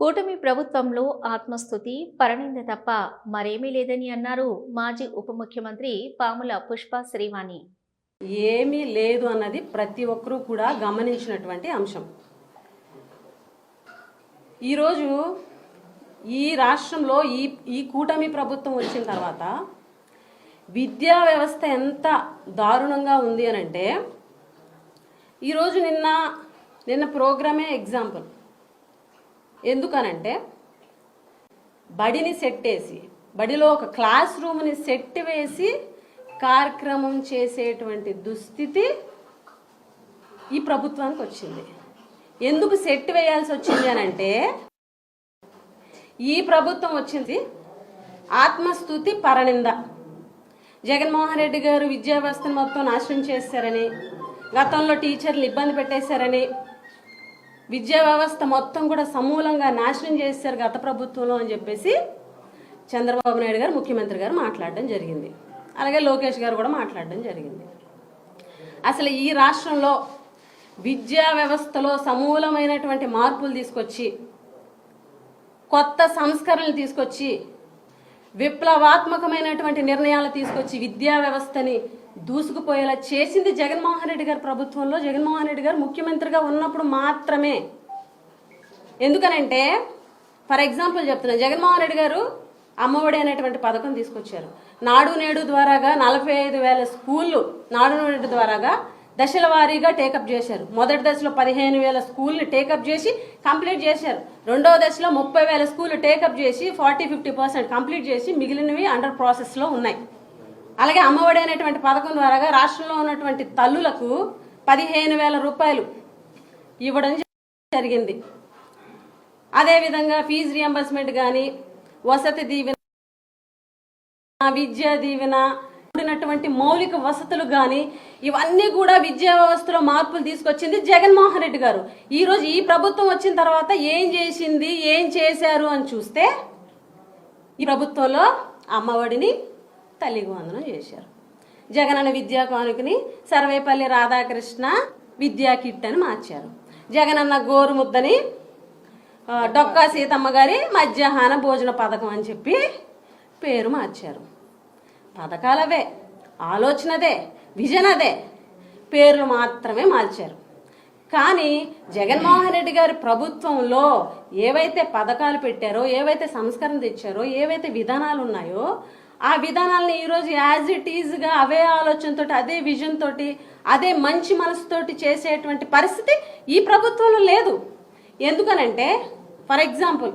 కూటమి ప్రభుత్వంలో ఆత్మస్తుతి, పరనింద తప్ప మరేమీ లేదని అన్నారు మాజీ ఉప ముఖ్యమంత్రి పాముల పుష్ప శ్రీవాణి. ఏమీ లేదు అన్నది ప్రతి ఒక్కరూ కూడా గమనించినటువంటి అంశం. ఈరోజు ఈ రాష్ట్రంలో ఈ కూటమి ప్రభుత్వం వచ్చిన తర్వాత విద్యా వ్యవస్థ ఎంత దారుణంగా ఉంది అని అంటే, ఈరోజు నిన్న ప్రోగ్రామే ఎగ్జాంపుల్. ఎందుకనంటే, బడిని సెట్ వేసి, బడిలో ఒక క్లాస్ రూమ్ని సెట్ వేసి కార్యక్రమం చేసేటువంటి దుస్థితి ఈ ప్రభుత్వానికి వచ్చింది. ఎందుకు సెట్ వేయాల్సి వచ్చింది అని అంటే, ఈ ప్రభుత్వం వచ్చింది ఆత్మస్తుతి పరనింద. జగన్మోహన్ రెడ్డి గారు విద్యా వ్యవస్థను మొత్తం నాశనం చేశారని, గతంలో టీచర్లు ఇబ్బంది పెట్టేశారని, విద్యా వ్యవస్థ మొత్తం కూడా సమూలంగా నాశనం చేశారు గత ప్రభుత్వంలో అని చెప్పేసి చంద్రబాబు నాయుడు గారు, ముఖ్యమంత్రి గారు మాట్లాడడం జరిగింది. అలాగే లోకేష్ గారు కూడా మాట్లాడడం జరిగింది. అసలు ఈ రాష్ట్రంలో విద్యా వ్యవస్థలో సమూలమైనటువంటి మార్పులు తీసుకొచ్చి, కొత్త సంస్కరణలు తీసుకొచ్చి, విప్లవాత్మకమైనటువంటి నిర్ణయాలు తీసుకొచ్చి విద్యా వ్యవస్థని దూసుకుపోయేలా చేసింది జగన్మోహన్ రెడ్డి గారి ప్రభుత్వంలో, జగన్మోహన్ రెడ్డి గారు ముఖ్యమంత్రిగా ఉన్నప్పుడు మాత్రమే. ఎందుకనంటే, ఫర్ ఎగ్జాంపుల్ చెప్తున్నాను, జగన్మోహన్ రెడ్డి గారు అమ్మఒడి అనేటువంటి పథకం తీసుకొచ్చారు. నాడు నేడు ద్వారాగా 45,000 స్కూళ్ళు నాడు నేడు ద్వారాగా దశల వారీగా టేకప్ చేశారు. మొదటి దశలో 15,000 స్కూల్ని టేకప్ చేసి కంప్లీట్ చేశారు. రెండవ దశలో 30,000 స్కూళ్ళు టేకప్ చేసి 40-50% కంప్లీట్ చేసి మిగిలినవి అండర్ ప్రాసెస్లో ఉన్నాయి. అలాగే అమ్మఒడి అనేటువంటి పథకం ద్వారాగా రాష్ట్రంలో ఉన్నటువంటి తల్లులకు 15,000 రూపాయలు ఇవ్వడం జరిగింది. అదేవిధంగా ఫీజు రియంబర్స్మెంట్ కానీ, వసతి దీవెన, విద్యా దీవెన, కూడినటువంటి మౌలిక వసతులు కానీ, ఇవన్నీ కూడా విద్యా వ్యవస్థలో మార్పులు తీసుకొచ్చింది జగన్మోహన్ రెడ్డి గారు. ఈరోజు ఈ ప్రభుత్వం వచ్చిన తర్వాత ఏం చేసింది, ఏం చేశారు అని చూస్తే, ఈ ప్రభుత్వంలో అమ్మఒడిని తల్లికి వందనం చేశారు. జగనన్న విద్యా కానుకని సర్వేపల్లి రాధాకృష్ణ విద్యా కిట్ అని మార్చారు. జగనన్న గోరుముద్దని డొక్కా సీతమ్మ గారి మధ్యాహ్న భోజన పథకం అని చెప్పి పేరు మార్చారు. పథకాలవే, ఆలోచనదే, విజన్ అదే, పేర్లు మాత్రమే మార్చారు. కానీ జగన్మోహన్ రెడ్డి గారి ప్రభుత్వంలో ఏవైతే పథకాలు పెట్టారో, ఏవైతే సంస్కరణ తెచ్చారో, ఏవైతే విధానాలు ఉన్నాయో, ఆ విధానాలను ఈరోజు యాజ్ ఇట్ ఈజ్గా అవే ఆలోచనతో, అదే విజన్ తోటి, అదే మంచి మనసుతోటి చేసేటువంటి పరిస్థితి ఈ ప్రభుత్వంలో లేదు. ఎందుకనంటే, ఫర్ ఎగ్జాంపుల్